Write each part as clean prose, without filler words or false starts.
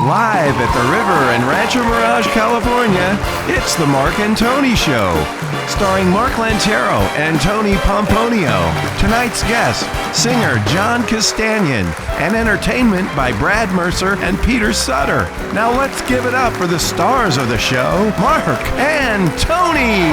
Live at the river in Rancho Mirage, California, it's the Mark and Tony Show. Starring Mark Lantero and Tony Pomponio. Tonight's guests, singer John Castanien, and entertainment by Brad Mercer and Peter Sutter. Now let's give it up for the stars of the show, Mark and Tony.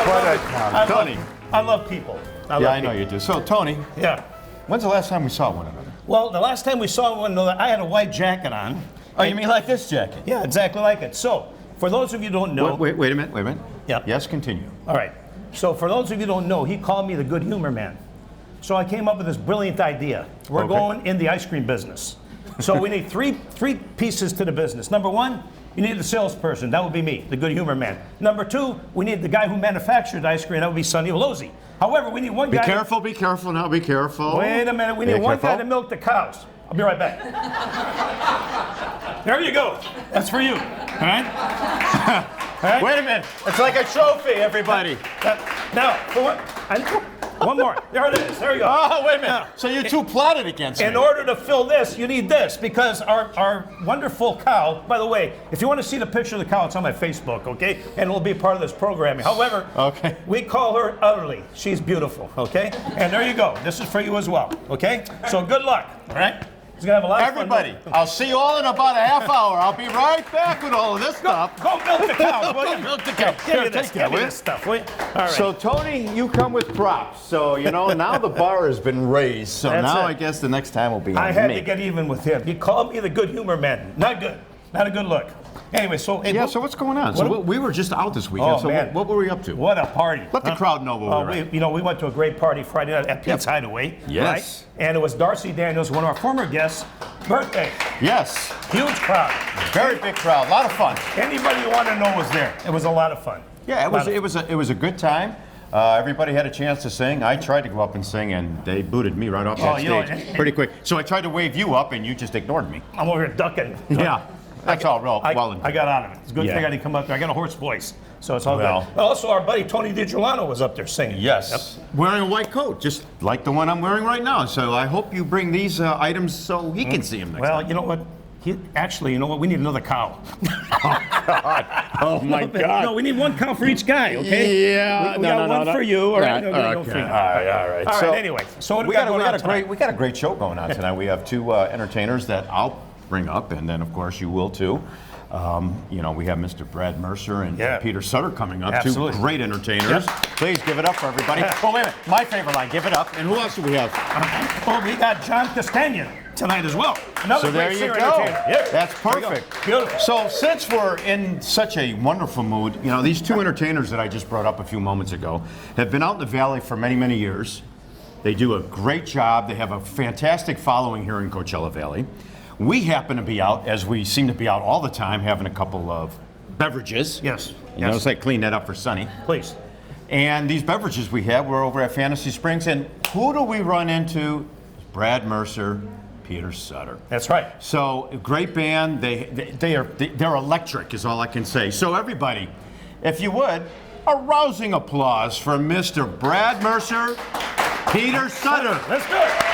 What a crowd. Tony. I love people. I know you do. So, Tony. Yeah. When's the last time we saw one another? Well, the last time we saw one another, I had a white jacket on. Oh, you mean like this jacket? Yeah, exactly like it. So, for those of you who don't know... Wait a minute. Yeah. Yes, continue. All right. So, for those of you who don't know, he called me the good humor man. So, I came up with this brilliant idea. We're going in the ice cream business. So, we need three pieces to the business. Number one, you need the salesperson. That would be me, the good humor man. Number two, we need the guy who manufactured ice cream. That would be Sonny Olozzi. However, we need one guy... Be careful now, be careful. Wait a minute, we need one guy to milk the cows. I'll be right back. There you go. That's for you. All right? All right? Wait a minute. It's like a trophy, everybody. Now, for one more. There it is. There you go. Oh, wait a minute. So you two plotted against me. In order to fill this, you need this, because our wonderful cow, by the way, if you want to see the picture of the cow, it's on my Facebook, okay? And it will be part of this programming. However, we call her Utterly. She's beautiful, okay? And there you go. This is for you as well, okay? So good luck, all right? He's going to have a lot of fun. Everybody, I'll see you all in about a half hour. I'll be right back with all of this stuff. Go milk the cows, will you? Milk the cows. Give me this stuff, will you? All right. So, Tony, you come with props. So, now the bar has been raised. So now I guess the next time will be on me. I had to get even with him. He called me the good humor man. Not good. Not a good look. Anyway, so... Hey, so what's going on? So we were just out this weekend. So man. what were we up to? What a party. Let the crowd know what we were we went to a great party Friday night at Pete's Hideaway. Yes. Right? And it was Darcy Daniels, one of our former guests' birthday. Yes. Huge crowd. Very big crowd. A lot of fun. Anybody you want to know was there. It was a lot of fun. Yeah, it was a good time. Everybody had a chance to sing. I tried to go up and sing, and they booted me right off that stage pretty quick. So I tried to wave you up, and you just ignored me. I'm over here ducking. Yeah. That's all well and I got out of it. It's a good thing I didn't come up there. I got a hoarse voice, so it's all good. But also, our buddy Tony DiGiolano was up there singing. Yes. Yep. Wearing a white coat, just like the one I'm wearing right now. So I hope you bring these items so he can see them next time. Well, you know what? You know what? We need another cow. Oh, God. Oh, my God. No, we need one cow for each guy, okay? Yeah. We got one for you. All right. Okay. All right. So, anyway. So what we got a great show going on tonight. We have two entertainers that I'll bring up, and then, of course, you will, too. We have Mr. Brad Mercer and Peter Sutter coming up. Absolutely. Two great entertainers. Yep. Please give it up for everybody. Oh, wait a minute. My favorite line, give it up. And who else do we have? Well, we got John Castanien tonight as well. So there you go. Yep. That's perfect. Beautiful. So since we're in such a wonderful mood, these two entertainers that I just brought up a few moments ago have been out in the Valley for many, many years. They do a great job. They have a fantastic following here in Coachella Valley. We happen to be out, as we seem to be out all the time, having a couple of beverages. Yes. Notice I cleaned that up for Sonny. Please. And these beverages we have, we're over at Fantasy Springs, and who do we run into? Brad Mercer, Peter Sutter. That's right. So, a great band. They're electric, is all I can say. So, everybody, if you would, a rousing applause for Mr. Brad Mercer, Peter Sutter. Let's do it.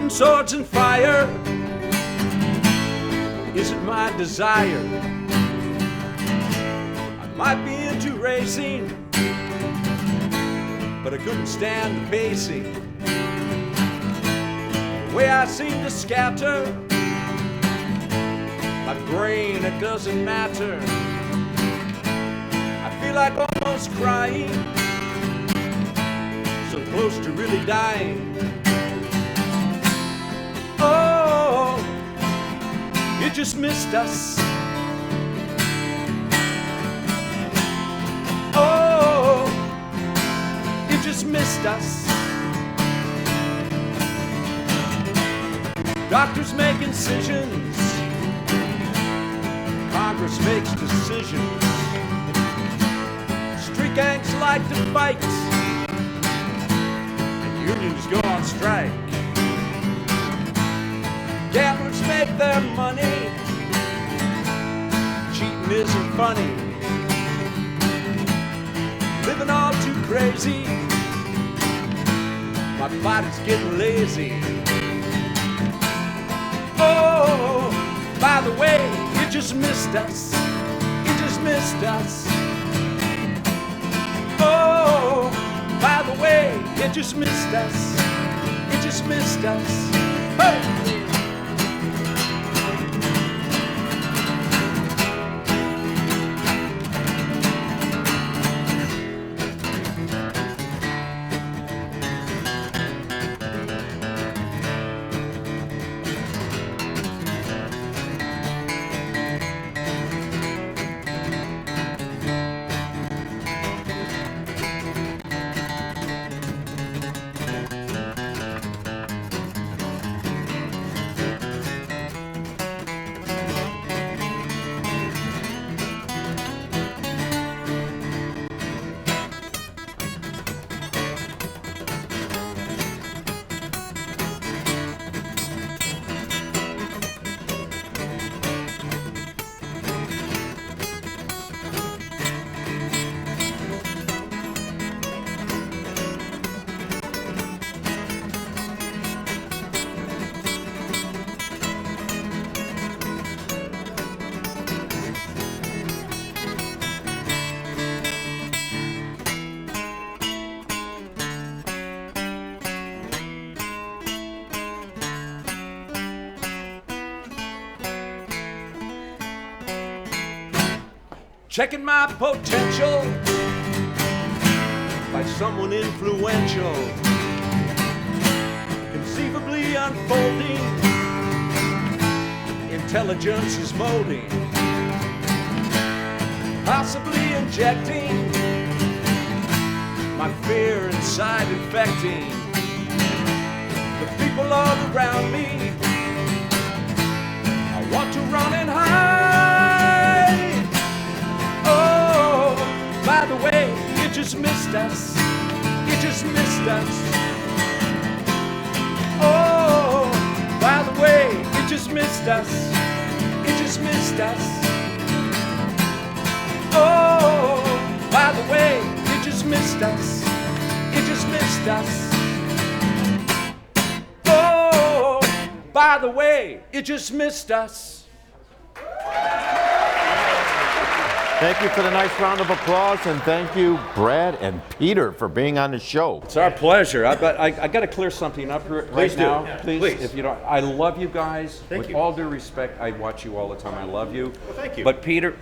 Swords and fire isn't my desire. I might be into racing, but I couldn't stand the pacing. The way I seem to scatter my brain, it doesn't matter. I feel like almost crying, so close to really dying. Oh, you just missed us. Oh, you just missed us. Doctors make incisions Congress makes decisions. Street gangs like to fight, and unions go on strike. Gamblers make their money. Cheating isn't funny. Living all too crazy. My body's getting lazy. Oh, by the way, you just missed us. You just missed us. Oh, by the way, you just missed us. You just missed us. Hey! Checking my potential by someone influential, conceivably unfolding, intelligence is molding, possibly injecting my fear inside, infecting the people all around me. I want to run and hide. By the way, you just missed us. You just missed us. Oh, by the way, you just missed us. You just missed us. Oh, by the way, you just missed us. You just missed us. Oh, by the way, you just missed us. Thank you for the nice round of applause, and thank you, Brad and Peter, for being on the show. It's our pleasure. I got to clear something up right Please do. now. Yeah, Please, if you don't. I love you guys. Thank With you. all due respect, I watch you all the time. I love you. Well, thank you. But Peter,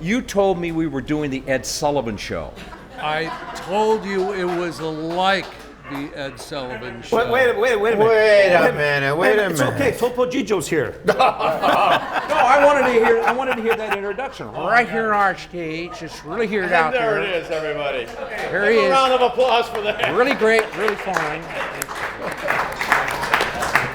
you told me we were doing the Ed Sullivan Show. I told you it was like the Ed Sullivan Show. Wait a minute. Wait a minute. It's okay. Topo Gijo's here. No, I wanted to hear that introduction right here on our stage. Just really hear it out there. There it is, everybody. Here he A is. round of applause for that. Really great, really fine.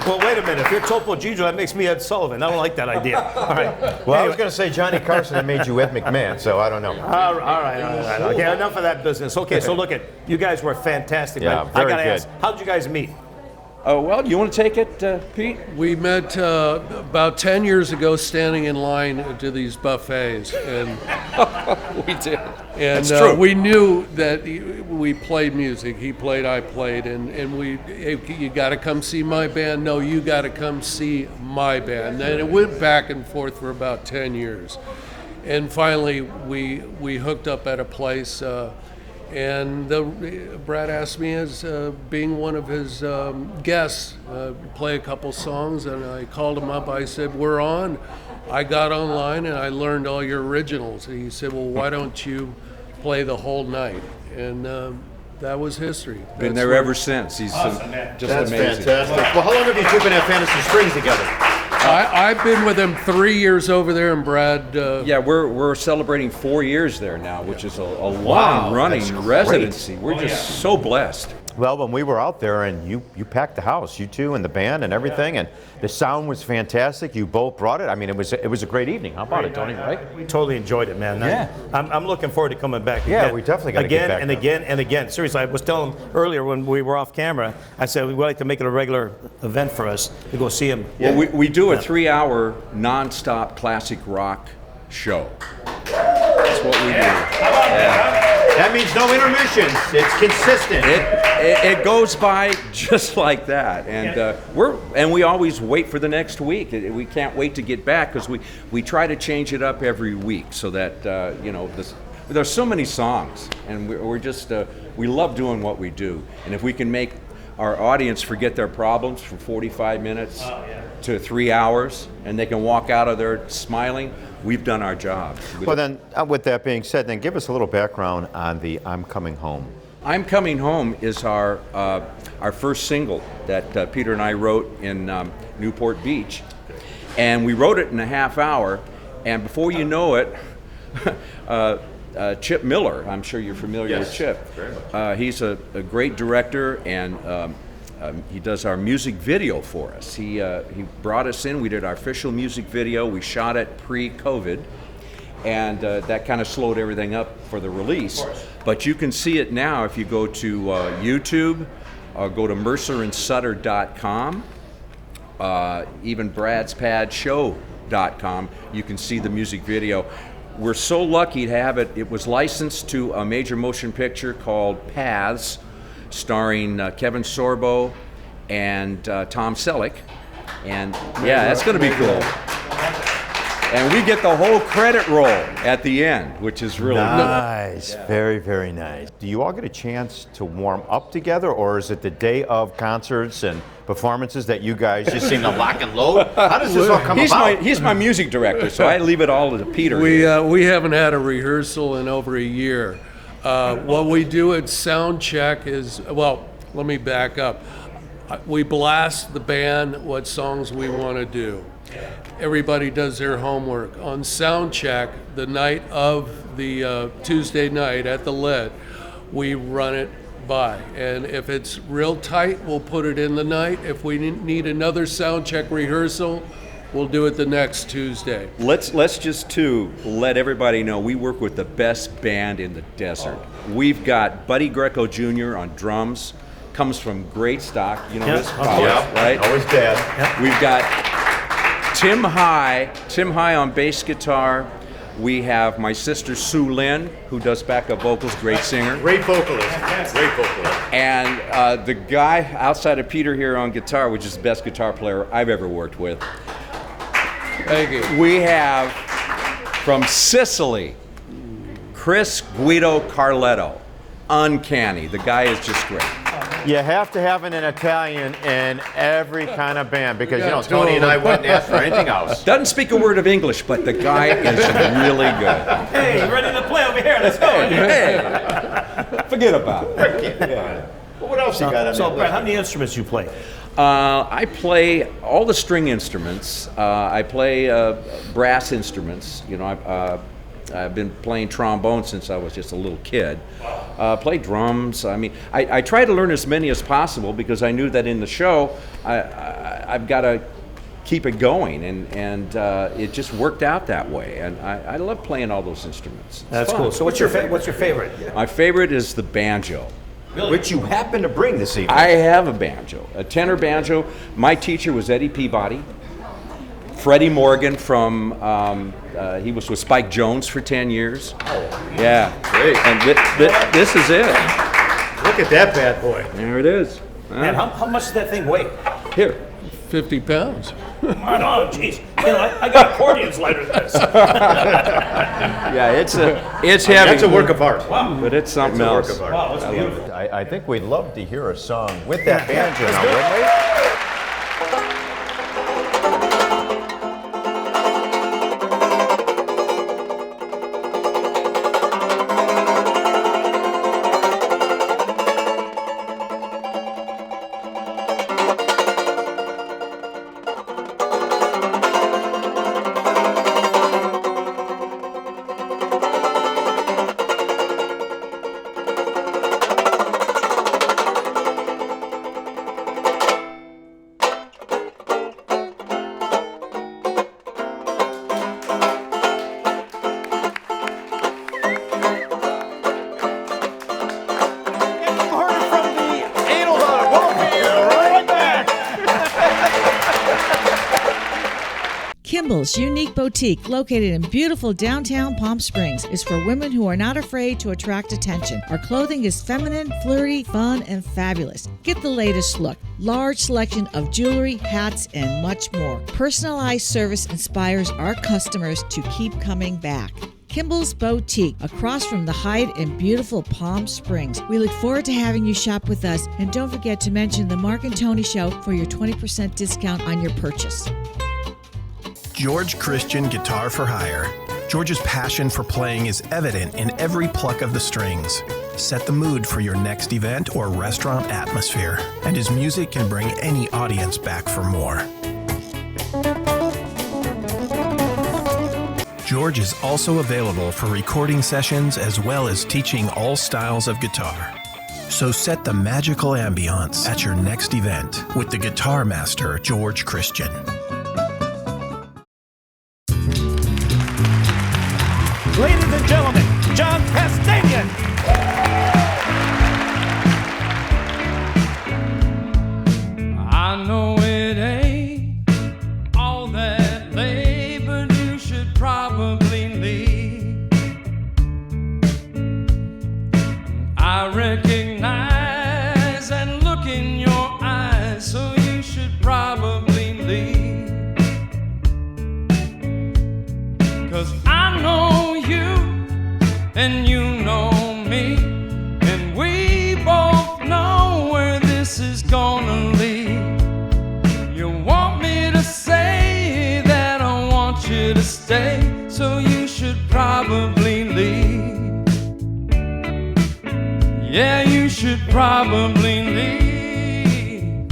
Well, wait a minute. If you're Topo Gijo, that makes me Ed Sullivan. I don't like that idea. All right. Well, I was going to say Johnny Carson that made you Ed McMahon, so I don't know. All right. Okay, enough of that business. Okay, so look you guys were fantastic. Yeah, man. very I gotta good. ask, how did you guys meet? Oh, well, you want to take it, Pete? We met about 10 years ago standing in line to these buffets. And We did. And That's true. we knew that we played music. He played, I played, and we, hey, you got to come see my band. No, you got to come see my band. And it went back and forth for about 10 years, and finally we hooked up at a place. And Brad asked me as being one of his guests, play a couple songs, and I called him up. I said, "We're on." I got online and I learned all your originals. And he said, "Well, why don't you play the whole night?" And that was history. Been there ever since. He's just That's amazing. fantastic. Well, how long have you two been at Fantasy Springs together? I've been with him 3 years over there, and Brad. Yeah, we're celebrating 4 years there now, which is a long-running that's great. residency. We're just so blessed. Well, when we were out there and you packed the house, you two and the band and everything, and the sound was fantastic. You both brought it. I mean, it was a great evening. How about it, Tony? Right? We totally enjoyed it, man. Yeah. I'm looking forward to coming back Yeah, again. we definitely gotta get again back and there. again and again. Seriously, I was telling him earlier when we were off camera, I said we'd like to make it a regular event for us to go see him. Well, we do a 3-hour non-stop classic rock show. That's what we do. That means no intermissions. It's consistent. It goes by just like that, and we always wait for the next week. We can't wait to get back because we try to change it up every week so that there's so many songs, and we're just we love doing what we do, and if we can make our audience forget their problems for 45 minutes to 3 hours, and they can walk out of there smiling, we've done our job. Well, then, with that being said, then give us a little background on the I'm Coming Home. I'm Coming Home is our first single that Peter and I wrote in Newport Beach. And we wrote it in a half hour, and before you know it, Chip Miller, I'm sure you're familiar with Chip. He's a great director, and he does our music video for us. He brought us in, we did our official music video, we shot it pre-COVID, and that kind of slowed everything up for the release. But you can see it now if you go to YouTube, go to mercerandsutter.com, even bradspadshow.com, you can see the music video. We're so lucky to have it. It was licensed to a major motion picture called Paths, starring Kevin Sorbo and Tom Selleck. And yeah, that's going to be cool. And we get the whole credit roll at the end, which is really nice. Very, very nice. Do you all get a chance to warm up together, or is it the day of concerts and performances that you guys just seem to lock and load? How does this all come about? He's my music director, so I leave it all to Peter. We haven't had a rehearsal in over a year. What we do at sound check is, well, let me back up. We blast the band what songs we want to do. Everybody does their homework. On sound check, the night of the Tuesday night at the Lit, we run it by. And if it's real tight, we'll put it in the night. If we need another sound check rehearsal, we'll do it the next Tuesday. Let's just let everybody know we work with the best band in the desert. We've got Buddy Greco Jr. on drums, comes from great stock, you know this, right? Always dad. We've got Tim High on bass guitar. We have my sister Sue Lynn, who does backup vocals, great singer. Great vocalist. Great vocalist. And the guy outside of Peter here on guitar, which is the best guitar player I've ever worked with. Thank you. We have from Sicily, Chris Guido Carletto. Uncanny. The guy is just great. You have to have an Italian in every kind of band because, you know, Tony and I wouldn't ask for anything else. Doesn't speak a word of English, but the guy is really good. Hey, you ready to play over here? Let's go. Hey, forget about it. Well, what else you got on So, that Brett, list? how many instruments you play? I play all the string instruments. I play brass instruments. You know, I've been playing trombone since I was just a little kid. Play drums. I mean, I try to learn as many as possible because I knew that in the show I've got to keep it going, and it just worked out that way. And I love playing all those instruments. That's cool. So what's your favorite? My favorite is the banjo. Which you happen to bring this evening. I have a banjo, a tenor banjo. My teacher was Eddie Peabody. Freddie Morgan from, he was with Spike Jones for 10 years. Oh, yeah. great. And this is it. Look at that bad boy. There it is. And how much does that thing weigh? Here. 50 pounds. Oh, jeez. You know, I got accordions lighter than this. Yeah, it's heavy. That's a work of art. Wow. But it's something else. Work of art. Wow, that's beautiful. I think we'd love to hear a song with that banjo now, wouldn't we? Kimball's unique boutique, located in beautiful downtown Palm Springs, is for women who are not afraid to attract attention. Our clothing is feminine, flirty, fun, and fabulous. Get the latest look. Large selection of jewelry, hats, and much more. Personalized service inspires our customers to keep coming back. Kimball's Boutique, across from the Hyde in beautiful Palm Springs. We look forward to having you shop with us, and don't forget to mention the Mark and Tony Show for your 20% discount on your purchase. George Christian Guitar for Hire. George's passion for playing is evident in every pluck of the strings. Set the mood for your next event or restaurant atmosphere, and his music can bring any audience back for more. George is also available for recording sessions as well as teaching all styles of guitar. So set the magical ambiance at your next event with the Guitar Master, George Christian. Ladies and gentlemen, John Castanien. I know it ain't all that late, but you should probably leave. I recognize and look in your eyes, so you should probably leave. 'Cause I know you and you know me, and we both know where this is gonna lead. You want me to say that I want you to stay, so you should probably leave. Yeah, you should probably leave.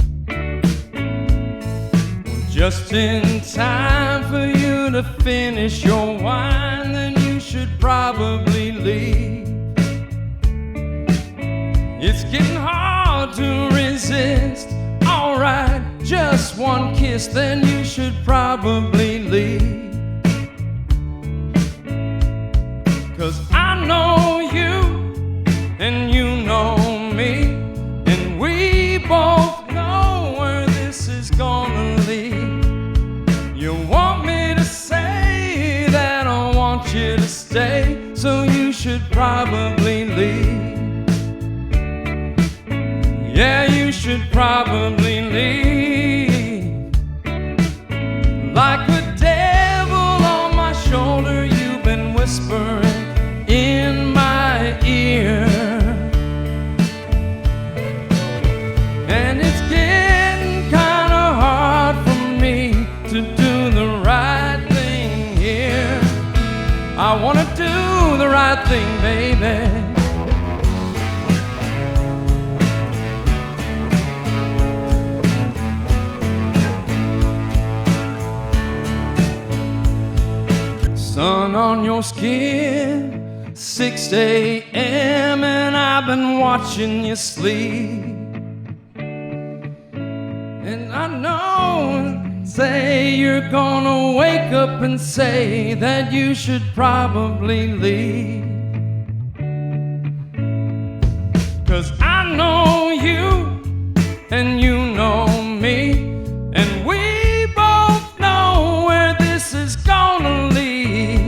Just in time for you to finish your wine, then you should probably leave. It's getting hard to resist. Alright, just one kiss, then you should probably leave. 'Cause I know you and you know me, and we both know where this is gonna lead. You want me to say that I want you to stay, so you should probably leave. Yeah, you should probably leave. Like a devil on my shoulder, you've been whispering in my ear. And it's getting kinda hard for me to do the right thing here. I wanna do the right thing, baby. Sun on your skin, 6 a.m. and I've been watching you sleep. And I know, say you're gonna wake up and say that you should probably leave. 'Cause I know you and you know me, and we both know where this is gonna lead.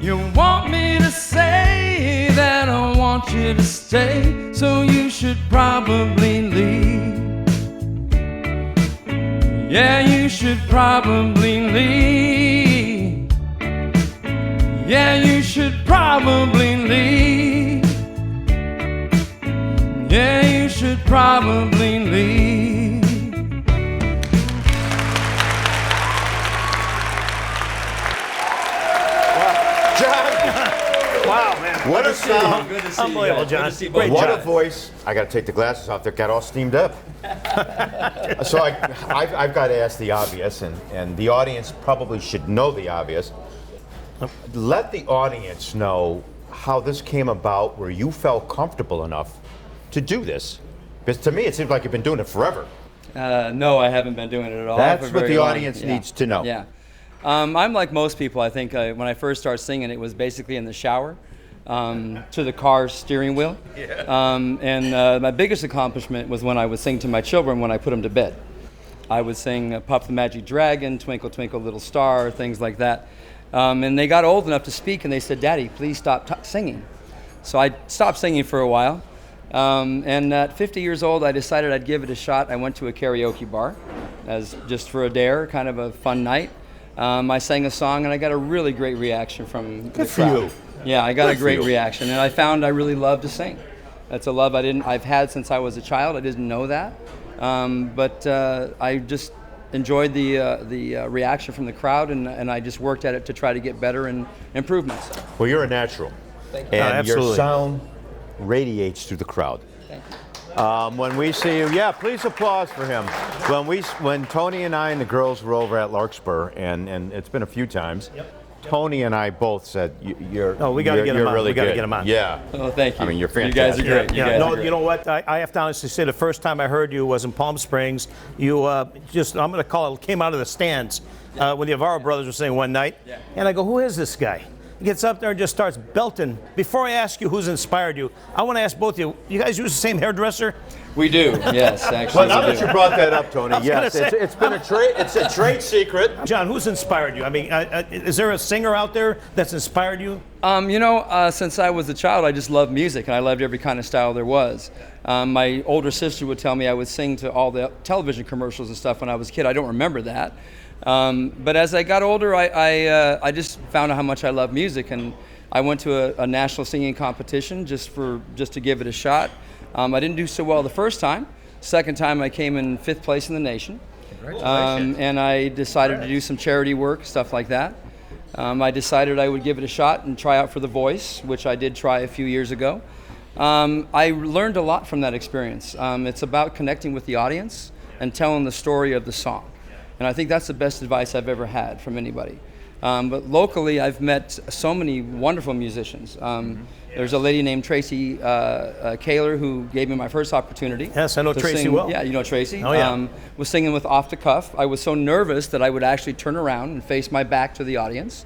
You want me to say that I want you to stay, so you should probably leave. Yeah, you should probably leave. Yeah, you should probably leave. Yeah, you should probably leave. Wow, man. What a sound. Good to see Unbelievable, you. John. Good to see Great both. What job. a voice. I got to take the glasses off. They got all steamed up. So I've got to ask the obvious, and the audience probably should know the obvious. Let the audience know how this came about, where you felt comfortable enough to do this. Because to me, it seems like you've been doing it forever. No, I haven't been doing it at all. That's for what very the long. audience Yeah. needs to know. Yeah. I'm like most people, I think. When I first started singing, it was basically in the shower, to the car steering wheel. Yeah. And my biggest accomplishment was when I would sing to my children when I put them to bed. I would sing Puff the Magic Dragon, Twinkle Twinkle Little Star, things like that. And they got old enough to speak, and they said, "Daddy, please stop singing." So I stopped singing for a while. And at 50 years old, I decided I'd give it a shot. I went to a karaoke bar as just for a dare, kind of a fun night. I sang a song, and I got a really great reaction from the crowd. Yeah, I got a great reaction, and I found I really love to sing. That's a love I've had since I was a child. I didn't know that, but I just enjoyed the reaction from the crowd, and I just worked at it to try to get better and improve myself. Well, you're a natural. Thank you. And your absolutely. sound radiates through the crowd. When we see you, please applause for him. When Tony and I and the girls were over at Larkspur, and it's been a few times, Tony and I both said, you're we got to get him on. really We got to good. get him on. Yeah. Oh, thank you. I mean, you're You guys are fantastic. great. You guys are great. You know what? I have to honestly say, the first time I heard you was in Palm Springs. You I'm going to call it, came out of the stands when the Avaro brothers were singing one night. Yeah. And I go, who is this guy? He gets up there and just starts belting. Before I ask you who's inspired you, I want to ask both of you, you guys use the same hairdresser? We do, yes, actually. Well, now we that do. you brought that up, Tony, was yes, gonna say- it's been it's a trade secret. John, who's inspired you? I mean, is there a singer out there that's inspired you? Since I was a child, I just loved music, and I loved every kind of style there was. My older sister would tell me I would sing to all the television commercials and stuff when I was a kid. I don't remember that. But as I got older, I just found out how much I love music, and I went to a national singing competition just to give it a shot. I didn't do so well the first time. Second time, I came in 5th place in the nation. Congratulations. And I decided to do some charity work, stuff like that. I decided I would give it a shot and try out for The Voice, which I did try a few years ago. I learned a lot from that experience. It's about connecting with the audience and telling the story of the song. And I think that's the best advice I've ever had from anybody. But locally, I've met so many wonderful musicians. There's a lady named Tracy Kaler who gave me my first opportunity. Yes, I know to Tracy sing. well. Yeah, you know Tracy. Oh, yeah. Was singing with Off the Cuff. I was so nervous that I would actually turn around and face my back to the audience.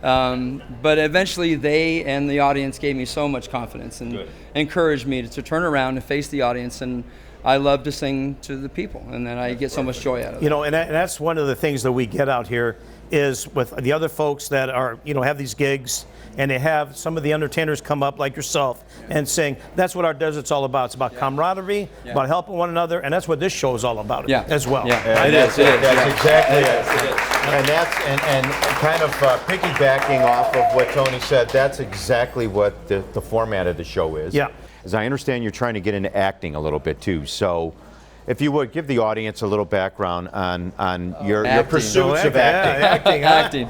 But eventually, they and the audience gave me so much confidence and encouraged me to turn around and face the audience. And I love to sing to the people, and then I get so much joy out of it. You know, and that's one of the things that we get out here is with the other folks that are, have these gigs, and they have some of the entertainers come up like yourself and sing. That's what our desert's all about. It's about camaraderie, about helping one another, and that's what this show is all about as well. Yeah, it is. That's exactly it. And that's and kind of piggybacking off of what Tony said. That's exactly what the format of the show is. Yeah. As I understand, you're trying to get into acting a little bit too. So, if you would give the audience a little background on your pursuits of acting. Acting.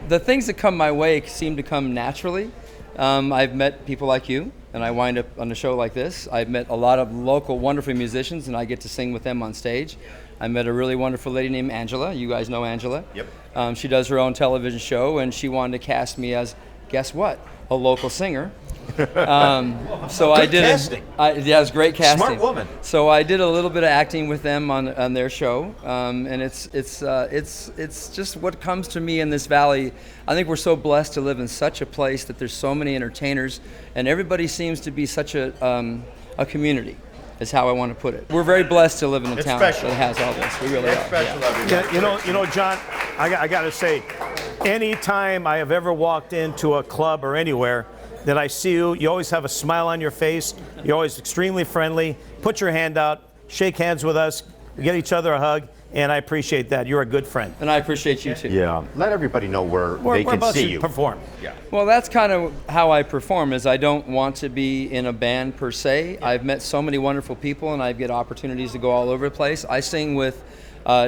The things that come my way seem to come naturally. I've met people like you, and I wind up on a show like this. I've met a lot of local wonderful musicians, and I get to sing with them on stage. I met a really wonderful lady named Angela. You guys know Angela. Yep. She does her own television show, and she wanted to cast me as, guess what, a local singer. So I did. Casting. Yeah, it was great casting. Smart woman. So I did a little bit of acting with them on their show, and it's just what comes to me in this valley. I think we're so blessed to live in such a place that there's so many entertainers, and everybody seems to be such a community. Is how I want to put it. We're very blessed to live in a town that has all this. We really are. Special, You know, John, I got to say, anytime I have ever walked into a club or anywhere that I see you, you always have a smile on your face. You're always extremely friendly. Put your hand out, shake hands with us, get each other a hug, and I appreciate that. You're a good friend. And I appreciate you too. Yeah. Let everybody know where they can see you perform. Yeah. Well, that's kind of how I perform. Is I don't want to be in a band per se. I've met so many wonderful people, and I get opportunities to go all over the place. I sing with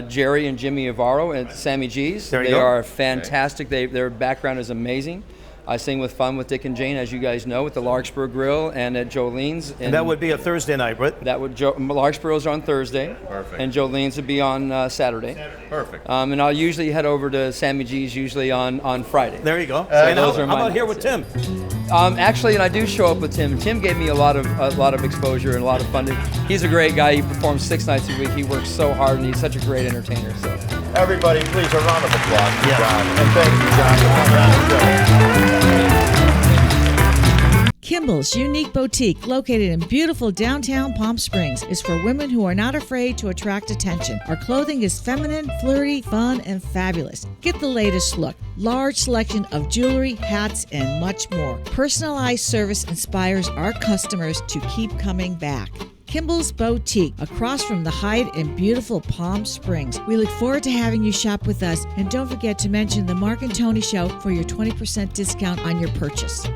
Jerry and Jimmy Avaro at Sammy G's. They are fantastic. Their background is amazing. I sing with Fun with Dick and Jane, as you guys know, at the Larkspur Grill and at Jolene's. And that would be a Thursday night, right? That would Larkspur's on Thursday. Perfect. And Jolene's would be on Saturday. Perfect. And I'll usually head over to Sammy G's usually on Friday. There you go. And how about here with Tim? Actually, and I do show up with Tim. Tim gave me a lot of exposure and a lot of funding. He's a great guy. He performs 6 nights a week. He works so hard, and he's such a great entertainer. So, Everybody, please, a round of applause for John. And thank you, John, for coming on the show. Kimball's unique boutique, located in beautiful downtown Palm Springs, is for women who are not afraid to attract attention. Our clothing is feminine, flirty, fun, and fabulous. Get the latest look. Large selection of jewelry, hats, and much more. Personalized service inspires our customers to keep coming back. Kimball's Boutique, across from the Hyatt in beautiful Palm Springs. We look forward to having you shop with us, and don't forget to mention the Mark and Tony Show for your 20% discount on your purchase.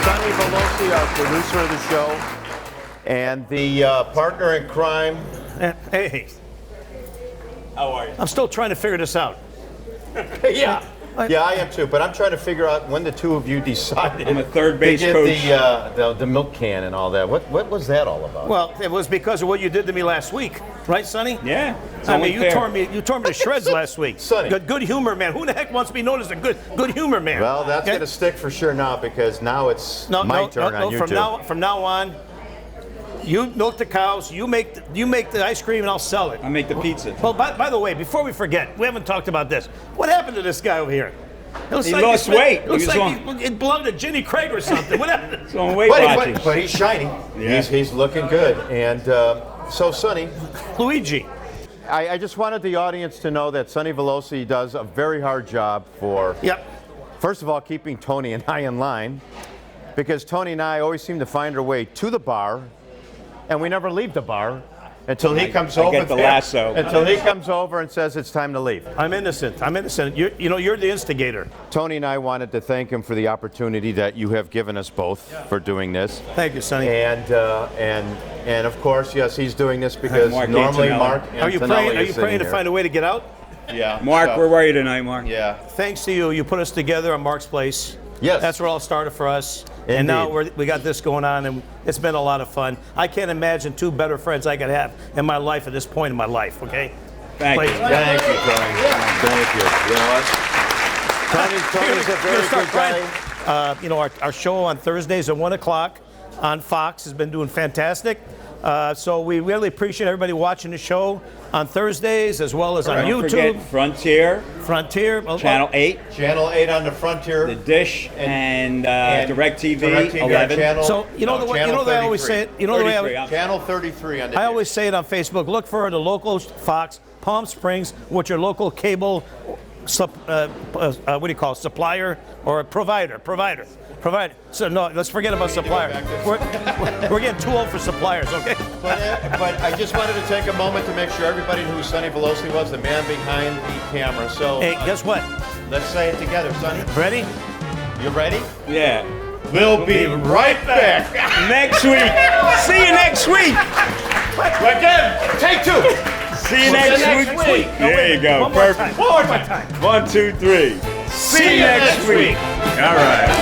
Sonny Veloci, our producer of the show, and the partner in crime. Hey. How are you? I'm still trying to figure this out. Yeah, I am too. But I'm trying to figure out when the two of you decided. I'm a third base to coach. get the milk can and all that. What was that all about? Well, it was because of what you did to me last week, right, Sonny? Yeah. I mean, you tore me to shreds last week. Sonny. Good humor man. Who the heck wants to be known as a good humor man? Well, that's Okay? going to stick for sure now, because now it's my turn on you from two. From now on, you milk the cows. You make the ice cream, and I'll sell it. I make the pizza. Well, by the way, before we forget, we haven't talked about this. What happened to this guy over here? He lost weight. It looks He was like he belonged to Jenny Craig or something. What happened? He's on Weight Watchers. But he's shiny. Yeah. He's looking good. And so, Sonny, Luigi. I just wanted the audience to know that Sonny Veloci does a very hard job for, first of all, keeping Tony and I in line, because Tony and I always seem to find our way to the bar, and we never leave the bar until he comes over. Get the lasso. Until he comes over and says it's time to leave. I'm innocent. You're the instigator. Tony and I wanted to thank him for the opportunity that you have given us both for doing this. Thank you, Sonny. And of course, yes, he's doing this because normally Mark Are you praying to find a way to get out? Yeah. Mark, where were you tonight, Mark? Yeah. Thanks to you, you put us together on Mark's Place. Yes. That's where it all started for us. Indeed. And now we got this going on, and it's been a lot of fun. I can't imagine two better friends I could have in my life at this point in my life, okay? Thank you. Thank you, Tony. Thank you. You know what? Tony's a very good guy. Our show on Thursdays at 1 o'clock on Fox has been doing fantastic. So we really appreciate everybody watching the show on Thursdays as well as on Don't YouTube. forget Frontier, Channel 8, Channel 8 on the Frontier. The Dish, and DirecTV 11. So you know the way I always say it. You know the way Channel 33 on the I always say it on Facebook. Look for the local Fox Palm Springs, which your local cable, what do you call it, supplier or provider. So no, let's forget about supplier. We're getting too old for suppliers, okay? But I just wanted to take a moment to make sure everybody knew who Sonny Veloci was, the man behind the camera. So Hey, guess what? let's say it together, Sonny. Ready? You ready? Yeah. We'll be right back. Next week. See you next week. Again, take two. See you next week. There you go. One more Perfect. time. 1, 2, 3. See you next week. All right.